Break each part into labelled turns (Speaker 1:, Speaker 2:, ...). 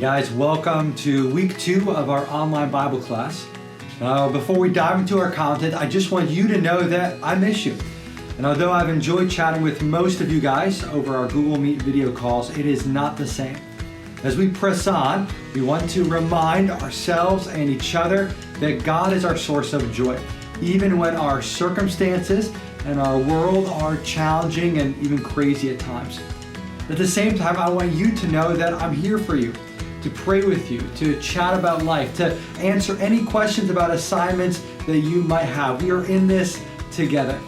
Speaker 1: Guys, welcome to week 2 of our online Bible class. Before we dive into our content, I just want you to know that I miss you. And although I've enjoyed chatting with most of you guys over our Google Meet video calls, it is not the same. As we press on, we want to remind ourselves and each other that God is our source of joy, even when our circumstances and our world are challenging and even crazy at times. At the same time, I want you to know that I'm here for you, to pray with you, to chat about life, to answer any questions about assignments that you might have. We are in this together.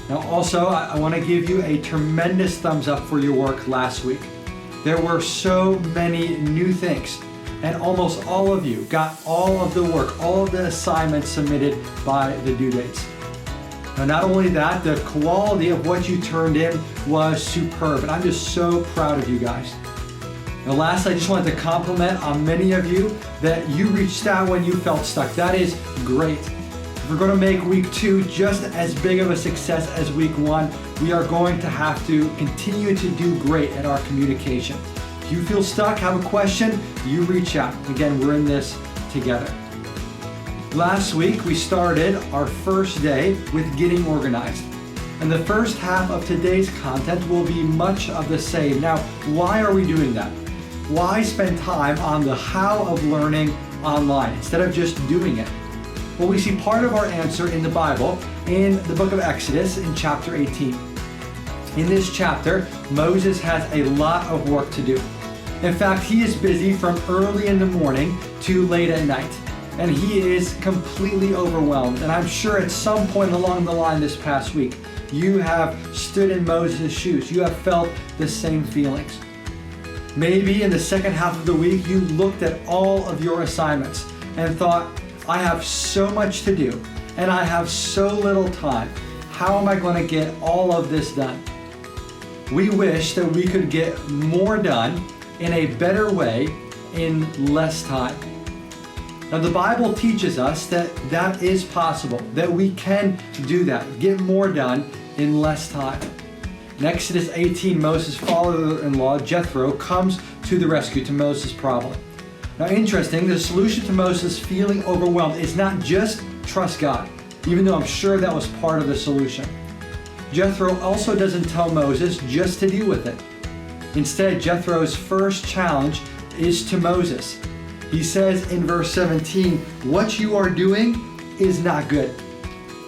Speaker 1: Now also, I want to give you a tremendous thumbs up for your work last week. There were so many new things, and almost all of you got all of the work, all of the assignments submitted by the due dates. Now, not only that, the quality of what you turned in was superb, and I'm just so proud of you guys. Now, last, I just wanted to compliment on many of you that you reached out when you felt stuck. That is great. If we're going to make week 2 just as big of a success as week 1, we are going to have to continue to do great at our communication. If you feel stuck, have a question, you reach out. Again, we're in this together. Last week, we started our first day with getting organized. And the first half of today's content will be much of the same. Now, why are we doing that? Why spend time on the how of learning online instead of just doing it? Well, we see part of our answer in the Bible in the book of Exodus in chapter 18. In this chapter, Moses has a lot of work to do. In fact, he is busy from early in the morning to late at night, and he is completely overwhelmed. And I'm sure at some point along the line this past week, you have stood in Moses' shoes. You have felt the same feelings. Maybe in the second half of the week, you looked at all of your assignments and thought, I have so much to do and I have so little time. How am I going to get all of this done? We wish that we could get more done in a better way in less time. Now, the Bible teaches us that that is possible, that we can do that, get more done in less time. In Exodus 18, Moses' father-in-law, Jethro, comes to the rescue to Moses' problem. Now, interesting, the solution to Moses feeling overwhelmed is not just trust God, even though I'm sure that was part of the solution. Jethro also doesn't tell Moses just to deal with it. Instead, Jethro's first challenge is to Moses. He says in verse 17, what you are doing is not good.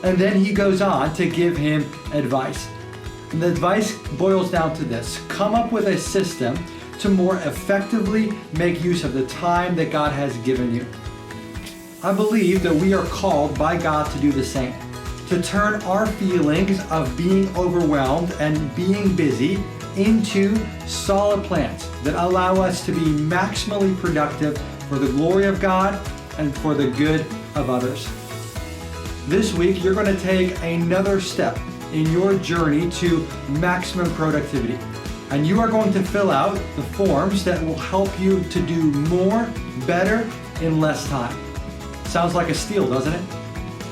Speaker 1: And then he goes on to give him advice. And the advice boils down to this: come up with a system to more effectively make use of the time that God has given you. I believe that we are called by God to do the same, to turn our feelings of being overwhelmed and being busy into solid plans that allow us to be maximally productive for the glory of God and for the good of others. This week, you're going to take another step in your journey to maximum productivity. And you are going to fill out the forms that will help you to do more, better, in less time. Sounds like a steal, doesn't it?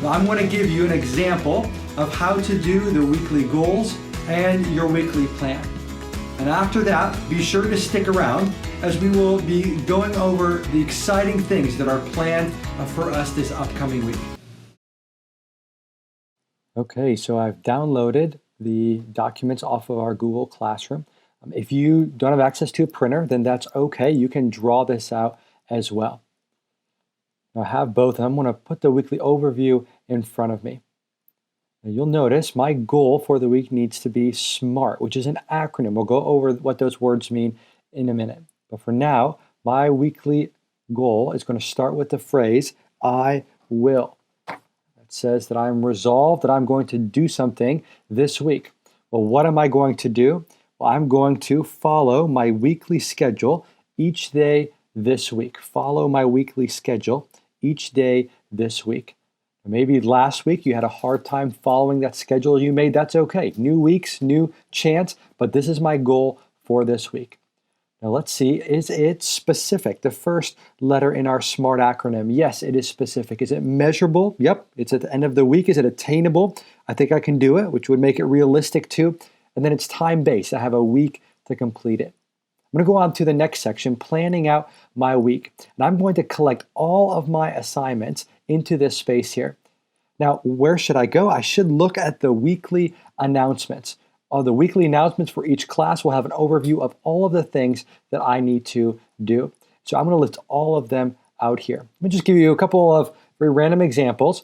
Speaker 1: Now, I'm going to give you an example of how to do the weekly goals and your weekly plan. And after that, be sure to stick around as we will be going over the exciting things that are planned for us this upcoming week. Okay, so I've downloaded the documents off of our Google Classroom. If you don't have access to a printer, then that's okay. You can draw this out as well. Now, I have both, and I'm going to put the weekly overview in front of me. Now, you'll notice my goal for the week needs to be SMART, which is an acronym. We'll go over what those words mean in a minute. But for now, my weekly goal is going to start with the phrase, I will. It says that I'm resolved that I'm going to do something this week. Well, what am I going to do? Well, I'm going to follow my weekly schedule each day this week. Follow my weekly schedule each day this week. Maybe last week you had a hard time following that schedule you made. That's okay. New weeks, new chance, but this is my goal for this week. Now let's see, is it specific? The first letter in our SMART acronym. Yes, it is specific. Is it measurable? Yep, it's at the end of the week. Is it attainable? I think I can do it, which would make it realistic too. And then it's time-based. I have a week to complete it. I'm going to go on to the next section, planning out my week. And I'm going to collect all of my assignments into this space here. Now, where should I go? I should look at the weekly announcements. The weekly announcements for each class will have an overview of all of the things that I need to do. So I'm going to list all of them out here. Let me just give you a couple of very random examples.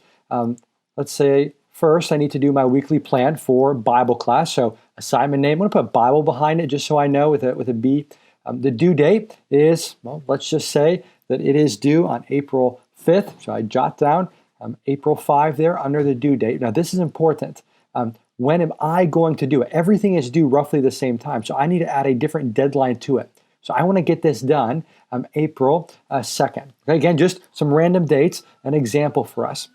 Speaker 1: Let's say first I need to do my weekly plan for Bible class. So assignment name, I'm going to put Bible behind it just so I know with a B. The due date is, well, let's just say that it is due on April 5th. So I jot down April 5 there under the due date. Now this is important. When am I going to do it? Everything is due roughly the same time. So I need to add a different deadline to it. So I want to get this done April 2nd. Okay, again, just some random dates, an example for us.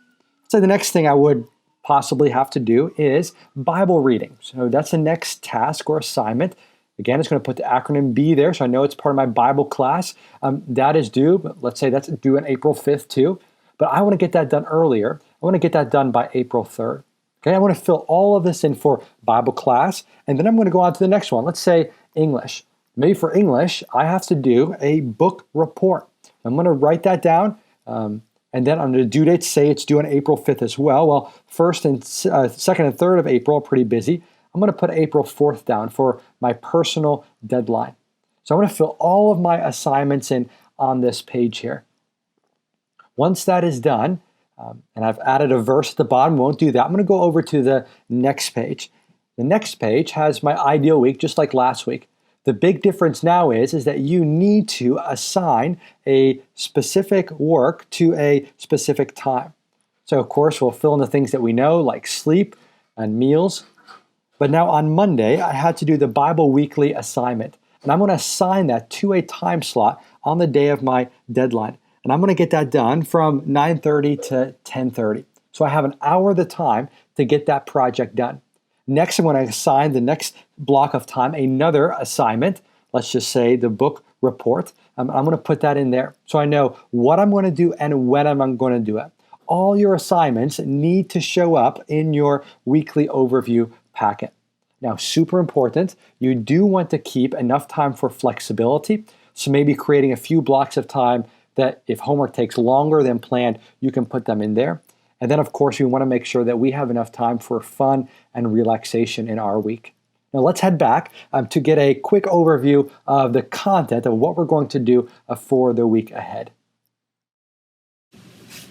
Speaker 1: So the next thing I would possibly have to do is Bible reading. So that's the next task or assignment. Again, it's going to put the acronym B there, so I know it's part of my Bible class. That is due, but let's say that's due on April 5th too. But I want to get that done earlier. I want to get that done by April 3rd. Okay, I want to fill all of this in for Bible class, and then I'm going to go on to the next one. Let's say English. Maybe for English, I have to do a book report. I'm going to write that down, and then on the due date, say it's due on April 5th as well. Well, 1st and 2nd and 3rd of April are pretty busy. I'm going to put April 4th down for my personal deadline. So I'm going to fill all of my assignments in on this page here. Once that is done, and I've added a verse at the bottom, won't do that. I'm going to go over to the next page. The next page has my ideal week, just like last week. The big difference now is that you need to assign a specific work to a specific time. So of course, we'll fill in the things that we know, like sleep and meals. But now on Monday, I had to do the Bible weekly assignment. And I'm going to assign that to a time slot on the day of my deadline. And I'm going to get that done from 9:30 to 10:30. So I have an hour of the time to get that project done. Next, I'm going to assign the next block of time another assignment. Let's just say the book report. I'm going to put that in there so I know what I'm going to do and when I'm going to do it. All your assignments need to show up in your weekly overview packet. Now, super important, you do want to keep enough time for flexibility. So maybe creating a few blocks of time that if homework takes longer than planned, you can put them in there. And then, of course, we want to make sure that we have enough time for fun and relaxation in our week. Now, let's head back to get a quick overview of the content of what we're going to do for the week ahead.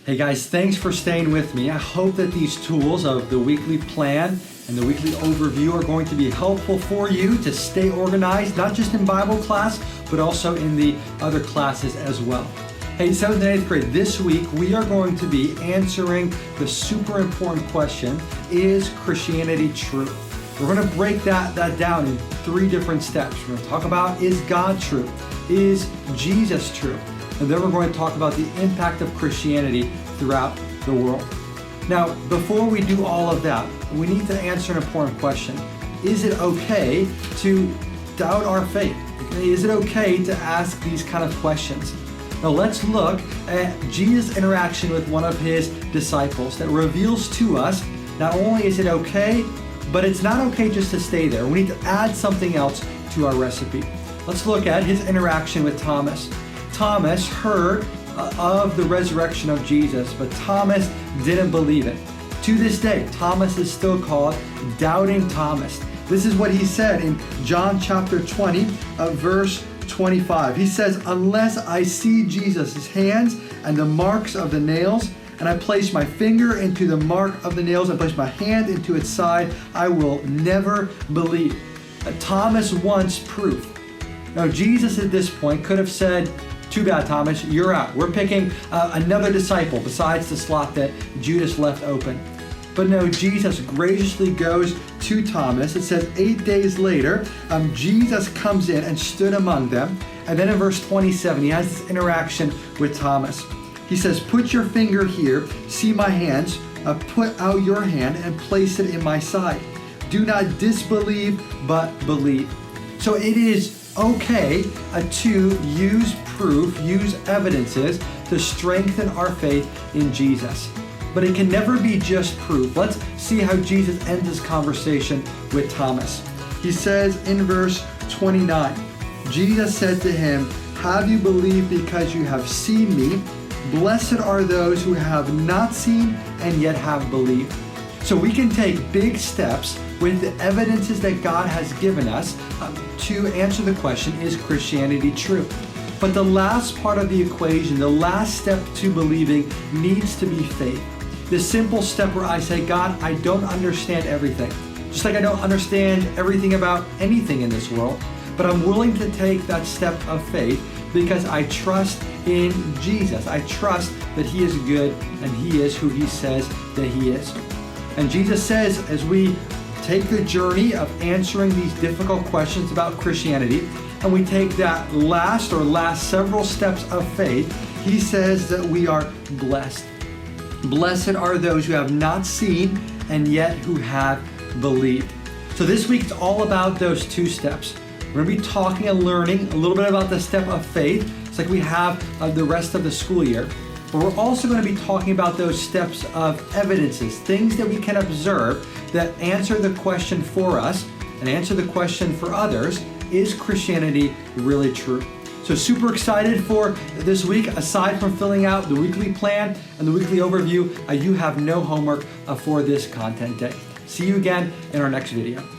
Speaker 1: Hey guys, thanks for staying with me. I hope that these tools of the weekly plan and the weekly overview are going to be helpful for you to stay organized, not just in Bible class, but also in the other classes as well. Hey, 7th and 8th grade, this week we are going to be answering the super important question, is Christianity true? We're going to break that down in 3 different steps. We're going to talk about, is God true? Is Jesus true? And then we're going to talk about the impact of Christianity throughout the world. Now, before we do all of that, we need to answer an important question. Is it okay to doubt our faith? Is it okay to ask these kind of questions? Now let's look at Jesus' interaction with one of his disciples that reveals to us not only is it okay, but it's not okay just to stay there. We need to add something else to our recipe. Let's look at his interaction with Thomas. Thomas heard of the resurrection of Jesus, but Thomas didn't believe it. To this day, Thomas is still called Doubting Thomas. This is what he said in John chapter 20, verse 25. He says, unless I see Jesus' hands and the marks of the nails, and I place my finger into the mark of the nails and place my hand into its side, I will never believe. Thomas wants proof. Now, Jesus at this point could have said, too bad, Thomas, you're out. We're picking another disciple besides the slot that Judas left open. But no, Jesus graciously goes to Thomas. It says 8 days later, Jesus comes in and stood among them. And then in verse 27, he has this interaction with Thomas. He says, put your finger here, see my hands, put out your hand and place it in my side. Do not disbelieve, but believe. So it is okay to use proof, use evidences to strengthen our faith in Jesus. But it can never be just proof. Let's see how Jesus ends his conversation with Thomas. He says in verse 29, Jesus said to him, "Have you believed because you have seen me? Blessed are those who have not seen and yet have believed." So we can take big steps with the evidences that God has given us to answer the question, is Christianity true? But the last part of the equation, the last step to believing, needs to be faith. The simple step where I say, God, I don't understand everything. Just like I don't understand everything about anything in this world, but I'm willing to take that step of faith because I trust in Jesus. I trust that He is good and He is who He says that He is. And Jesus says, as we take the journey of answering these difficult questions about Christianity, and we take that last several steps of faith, He says that we are blessed. Blessed are those who have not seen and yet who have believed. So this week it's all about those two steps. We're going to be talking and learning a little bit about the step of faith. It's like we have the rest of the school year. But we're also going to be talking about those steps of evidences, things that we can observe that answer the question for us and answer the question for others, is Christianity really true? So super excited for this week. Aside from filling out the weekly plan and the weekly overview, you have no homework for this content day. See you again in our next video.